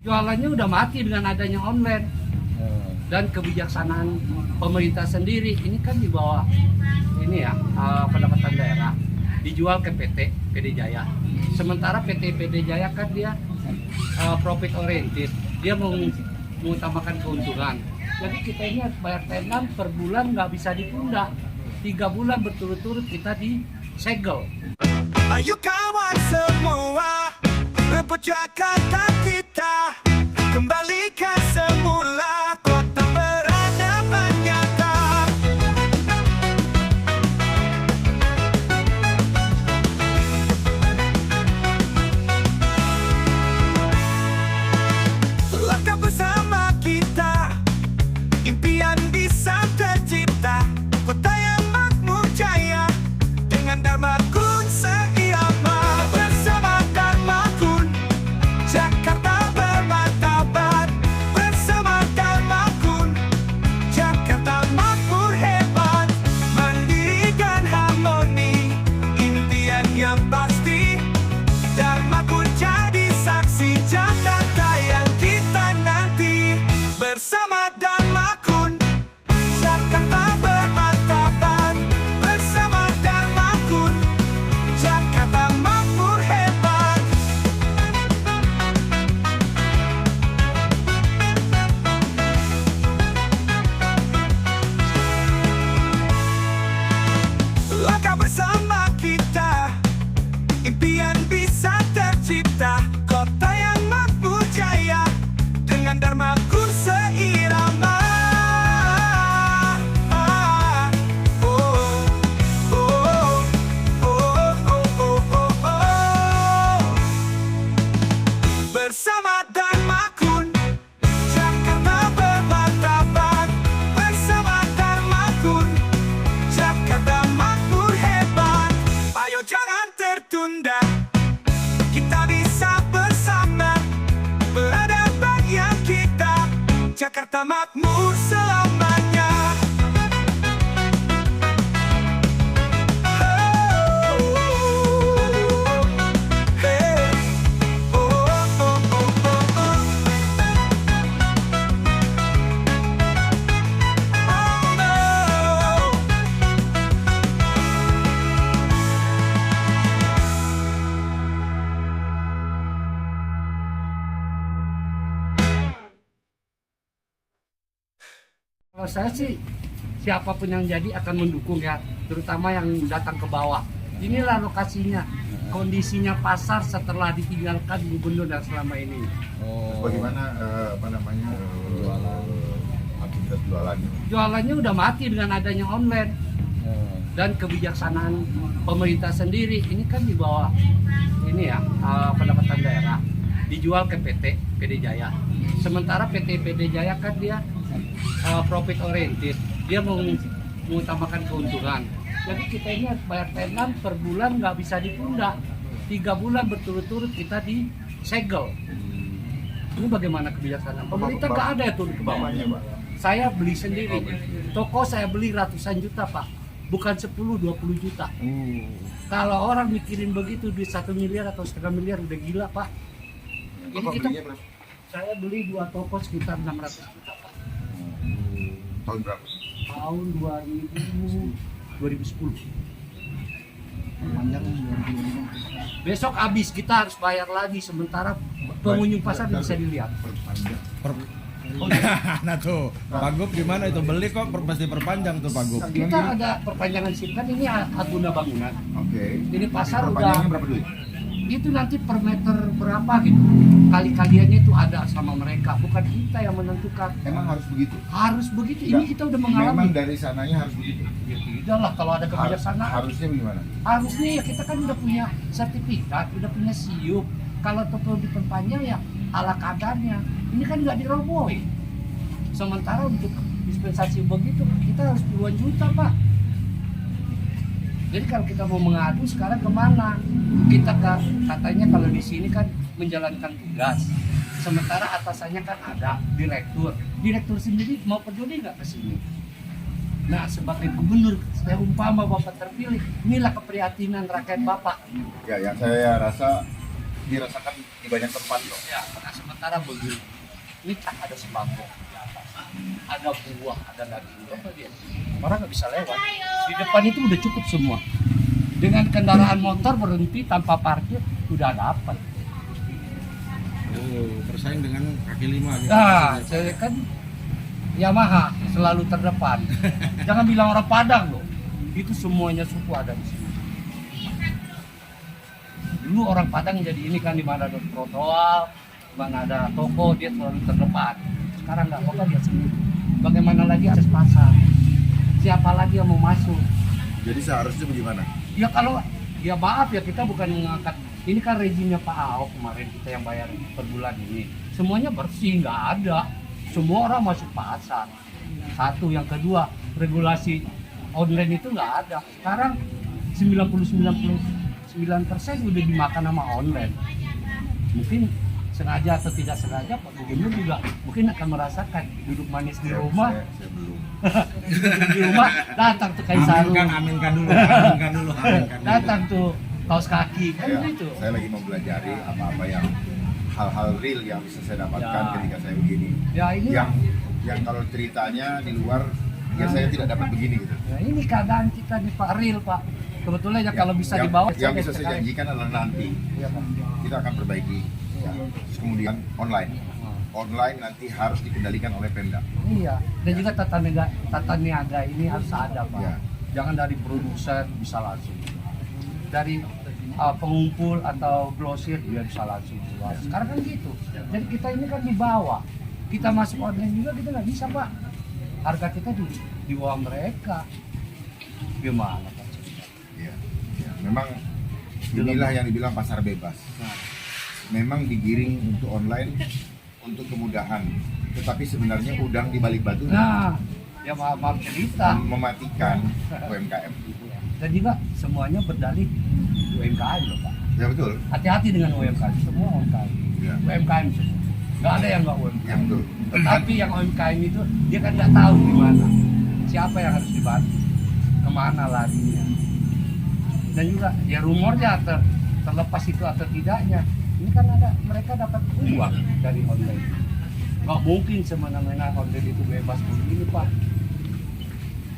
Jualannya udah mati dengan adanya online dan kebijaksanaan pemerintah sendiri. Ini kan di bawah ini ya, pendapatan daerah dijual ke PD Jaya. Sementara PD Jaya kan dia profit oriented, dia mengutamakan keuntungan. Jadi kita ini harus bayar tenan per bulan, nggak bisa ditunda. 3 bulan berturut-turut kita disegel. Ayo kawan semua, rebut Jakarta kita, kembalikan semula kota peradaban nyata. Langkah bersama kita, impian bisa tercipta. Kota yang makmur jaya, dengan Dharma Kun seirama. Bersama Dharma Kun, Jakarta bermartabat. Bersama Dharma Kun, Jakarta makmur hebat. Mendirikan harmoni, impian yang pasti. Dharma Kun jadi saksi Jakarta yang kita nanti. Bersama Dharma Kun, Jakarta bermartabat. Bersama Dharma Kun, Jakarta makmur hebat. Langkah bersama kita, impian bisa tercipta. Kota yang makmur jaya, dengan Dharma Kun seirama. Bersama Dharma Kun, Jakarta bermartabat. Bersama Dharma Kun, Jakarta makmur hebat. Ayo jangan tertunda, kita bisa bersama. Peradaban yang kita, Jakarta makmur selamanya. Kalau saya sih, siapapun yang jadi akan mendukung ya, terutama yang datang ke bawah. Inilah lokasinya, kondisinya pasar setelah ditinggalkan gubernur yang selama ini. Bagaimana aktivitas jualannya? Jualannya udah mati dengan adanya online dan kebijaksanaan pemerintah sendiri. Ini kan di bawah ini ya, pendapatan daerah dijual ke PD Jaya. Sementara PD Jaya kan dia profit oriented, dia mengutamakan keuntungan. Jadi kita ini harus bayar tenan per bulan, nggak bisa ditunda. 3 bulan berturut-turut kita disegel. Ini bagaimana kebijaksanaan pemerintah? Nggak ada ya turun ke bawahnya, Pak. Saya beli sendiri, toko saya beli ratusan juta, Pak, bukan 10-20 juta. Kalau orang mikirin begitu, duit 1 miliar atau 1,5 miliar udah gila, Pak. Ini kita, saya beli 2 toko sekitar 600 juta, Pak. Tahun berapa? Tahun 2010. Besok habis, kita harus bayar lagi, sementara pengunjung pasar bisa dilihat. Nah tuh, Pak Gub gimana itu? Beli kok pasti perpanjang tuh Pak Gub. Kita ada perpanjangan SIM, kan ini Aguna Bangunan. Oke. Ini pasar Perpanjangannya udah berapa duit? itu nanti per meter berapa gitu. Kali-kaliannya itu ada sama mereka, bukan kita yang menentukan. Emang harus begitu? Harus begitu. Ini Enggak. kita udah mengalami. Memang dari sananya harus begitu? Ya tidak lah, kalau ada kebijaksanaan. Harusnya gimana? Harusnya ya kita kan udah punya sertifikat, udah punya SIUP. Kalau toko diperpanjang ya ala kadarnya. Ini kan nggak dirobohin. Sementara untuk dispensasi begitu kita harus puluhan juta, Pak. Jadi kalau kita mau mengadu sekarang kemana? Kita katanya kalau di sini kan menjalankan tugas. Sementara atasannya kan ada direktur. Direktur sendiri mau peduli nggak ke sini? Nah, sebagai gubernur, saya umpama Bapak terpilih, inilah keprihatinan rakyat Bapak. Ya, yang saya rasa dirasakan di banyak tempat loh. Ya, nah sementara sekarang begini. Ini tak ada sembako di atas, ada buah, ada daging, apa dia? Orang nggak bisa lewat. Di depan itu udah cukup semua. Dengan kendaraan motor berhenti tanpa parkir udah dapat. Oh, bersaing dengan kaki lima gitu. Nah, saya kan Yamaha selalu terdepan. Jangan bilang orang Padang loh. Itu semuanya suku ada di sini. Dulu orang Padang jadi ini kan di mana ada trotoar, di mana ada toko dia selalu terdepan. Sekarang nggak apa-apa dia sendiri. Bagaimana lagi akses pasar? Siapa lagi yang mau masuk? Jadi seharusnya bagaimana? Ya kalau ya maaf ya kita bukan mengangkat ini kan rezimnya Pak Ahok kemarin kita yang bayar per bulan ini semuanya bersih nggak ada semua orang masuk pasar satu yang kedua regulasi online itu nggak ada sekarang 99% udah dimakan sama online mungkin sengaja atau tidak sengaja Pak Gubernur juga mungkin akan merasakan duduk manis di rumah Saya belum. di rumah datang tuh kayak sarung Aminkan dulu. datang tuh kaos kaki kan gitu. Saya lagi mempelajari apa-apa yang hal-hal real yang bisa saya dapatkan Ya. ketika saya begini. Ya ini Yang kalau ceritanya di luar ya saya tidak dapat begini gitu. ya ini keadaan kita di Pak real Pak. Kebetulan ya kalau bisa dibawa yang bisa sekali. saya janjikan adalah nanti Iya, Pak. kita akan perbaiki. Iya. Terus kemudian online. Online nanti harus dikendalikan oleh Pemda. Iya. Dan juga tata niaga ini harus ada Pak. Ya. Jangan dari produser bisa langsung. Dari pengumpul atau grosir dia bisa langsung jual. Sekarang kan gitu. Jadi kita ini kan di bawah. Kita masuk online juga kita nggak bisa Pak. Harga kita di bawah mereka. Gimana Pak? Ya. Ya. Memang inilah yang dibilang pasar bebas. Nah, Memang digiring untuk online untuk kemudahan, tetapi sebenarnya udang di balik batu nah ya maaf cerita. mematikan UMKM. Dan juga semuanya berdalih UMKM loh Pak. Ya betul. Hati-hati dengan UMKM, semua UMKM. Ya. UMKM semua. Nggak ada yang nggak Ya UMKM. betul. Tapi yang UMKM itu dia kan nggak tahu gimana, siapa yang harus dibantu, kemana larinya. Dan juga ya rumornya terlepas itu atau tidaknya, ini kan ada mereka dapat uang dari online. Nggak mungkin semena-mena online itu bebas begini Pak.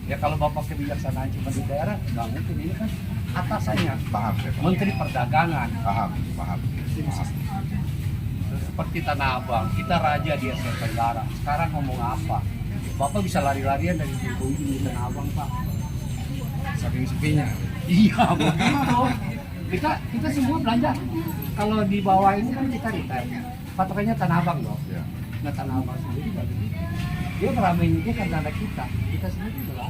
Ya kalau Bapak kebijaksanaan cuma di daerah, nggak mungkin ini kan atasannya Paham, saya paham. Menteri Perdagangan. Paham, paham. Seperti Tanah Abang, kita raja di Asia Tenggara. Sekarang ngomong apa? Bapak bisa lari-larian dari pintu ini di Tanah Abang Pak. Saking sepinya. Iya begitu. Kita semua belanja. Kalau di bawah ini kan kita retail. Patokannya Tanah Abang loh. Ya. Nah Tanah Abang sendiri nggak begitu. Dia ngeramein dia karena ada kita sendiri juga.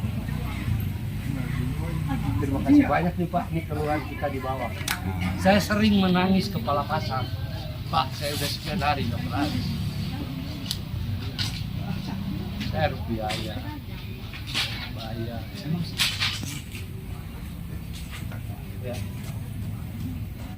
Terima kasih banyak nih Pak, ini keluhan kita di bawah. Saya sering menangis kepala pasar. Pak, saya udah sekian hari nggak berani. Saya harus biaya. Ya.